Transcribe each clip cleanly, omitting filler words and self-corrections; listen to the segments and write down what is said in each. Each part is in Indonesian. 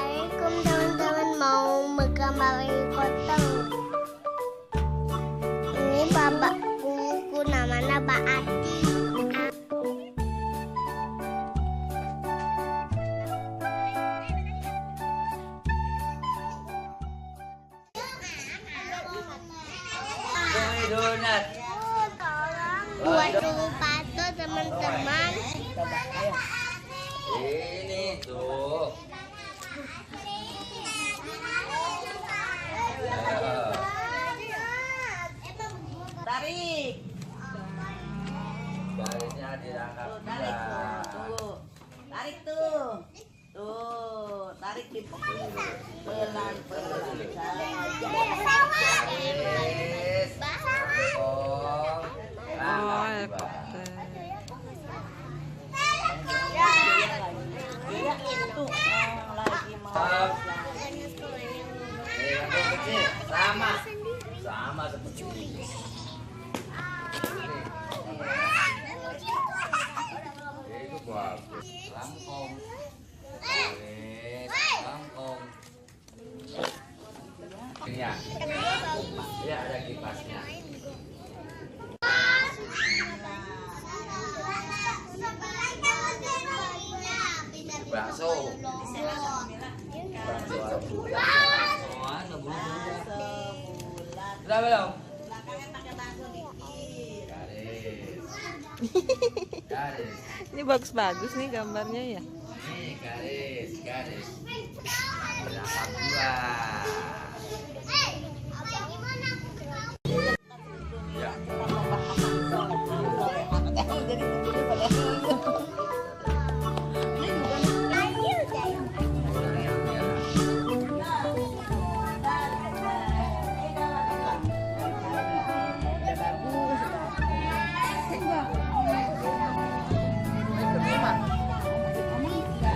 Assalamualaikum teman-teman, mau menggambarin potong. Ini bapakku namanya Pak Adi. Donat. Buat sepatu teman-teman. Ini tuh. Tarik. Garisnya dirangkap. Tuh, tarik tuh. Tunggu. Tarik tuh. Tuh, tarik di pelan-pelan saja. Garis. Oh. Iya, itu lagi mau. Yang kecil sama seperti ini. Itu bagus. Langkong. Langkong. Ini ya. Ya ada kipasnya. Bakso. Sudah belum? Belakangnya pakai bakso dikit. Garis. Ini bagus-bagus nih gambarnya ya. Nih garis. Berapa buah?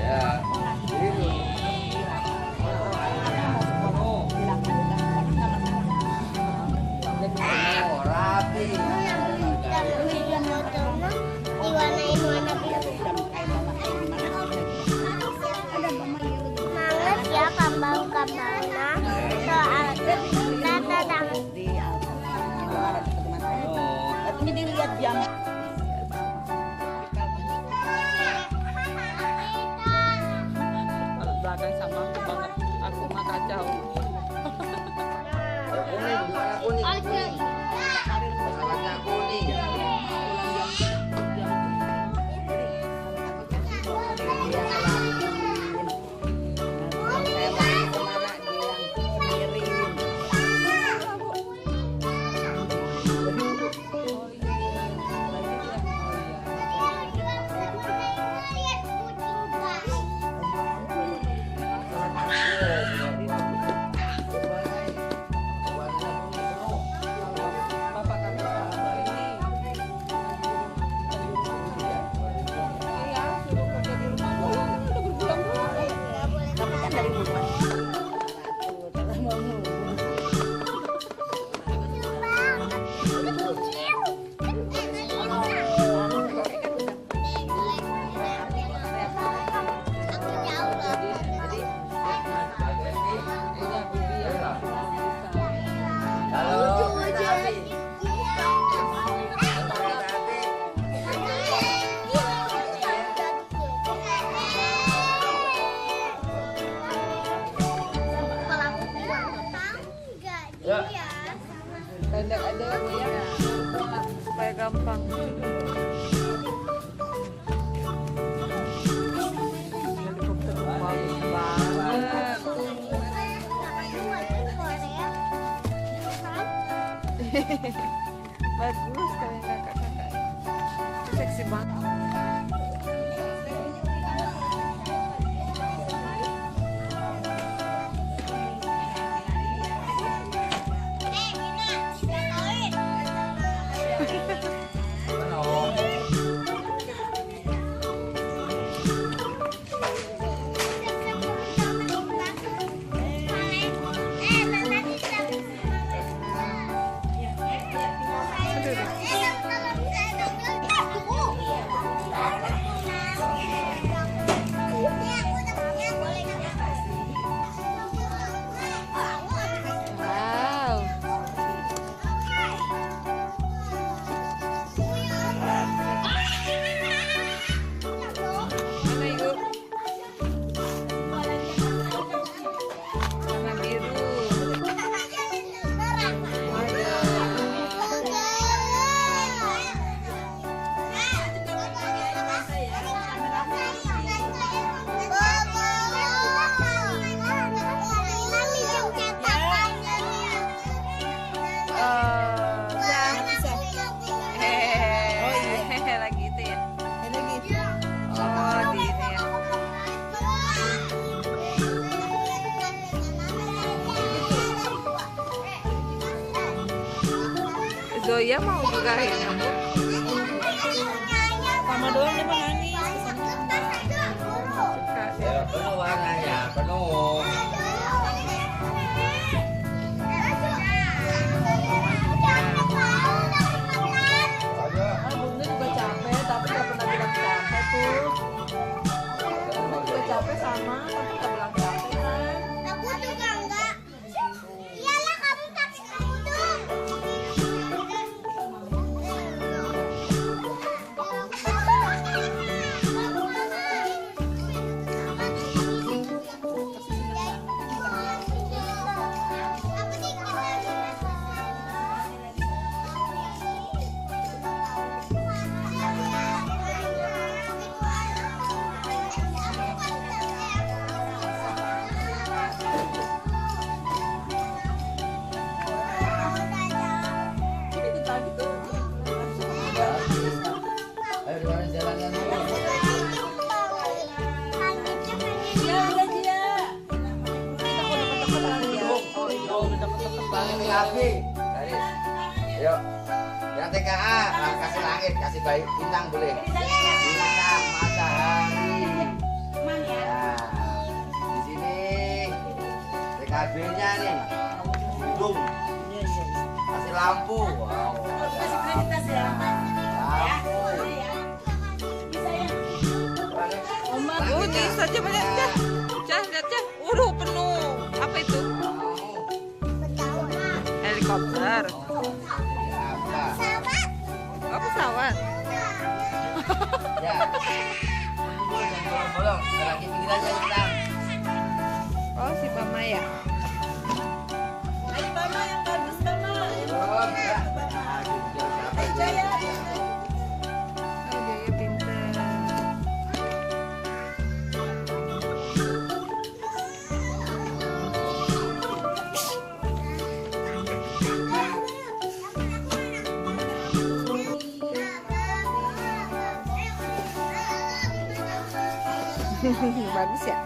Ya. Ini dilihat jam. Kalau belakang sama aku banget. Aku mah kacau. Kuning. Pesawatnya kuning. Pendek-pendek ya. Supaya gampang. Helikopter bagus banget. Bagus kayak kakak-kakak. Seksi banget. Zoya mau gegahin kamu. Sama doang dia mah nangis. Ya, penuh warnanya, penuh. Ah, Bunda juga capek, tapi nggak pernah bilang capek tuh. Bunda juga capek sama, tapi nggak bilang capek kan. Aku juga enggak. Iyalah kamu pakai kerudung. Ini tuh tadi tuh. Ayo gimana jalannya dulu. Iya, udah dia. Kita kok deket-deket lagi ya. Oh iya, udah deket-deket banget. Ini api. Garis. Yuk. Yang TKA, kasih langit, kasih bayi bintang boleh. Bintang matahari. Ya. Di sini TKB-nya nih. Hidung. Iya, iya. Kasih lampu. Wow. Kasih kreditas ya. Lampu. Oma, Oh, ini saja banyak Cah. Cah, lihat Cah. Waduh, penuh. Apa itu? Helikopter. Apa? Oh, pesawat. Ya. Bolong, lagi pinggir aja bintang. Oh, si Mama ya. ayo Mama yang bagus Mama. Belum, ya. Aduh, jangan sampai Jaya. Oh, Jaya pintar. Bagus ya.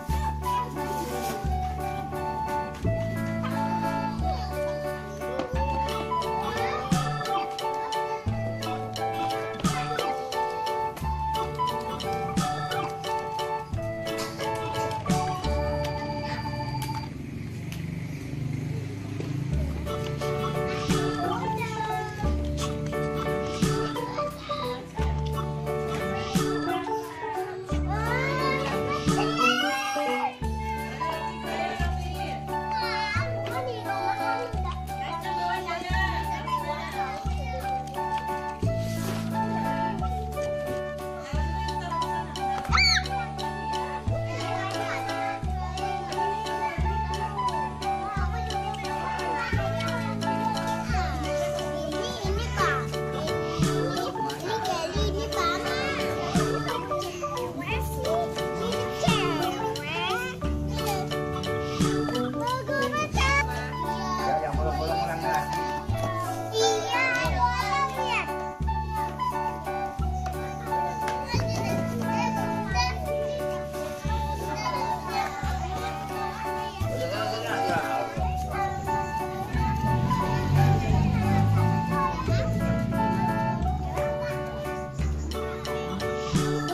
Ya, yang bolong-bolong orang lagi.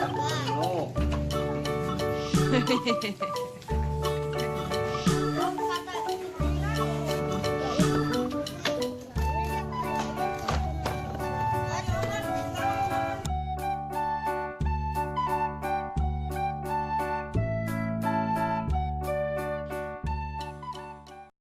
Penuh. Hehehe.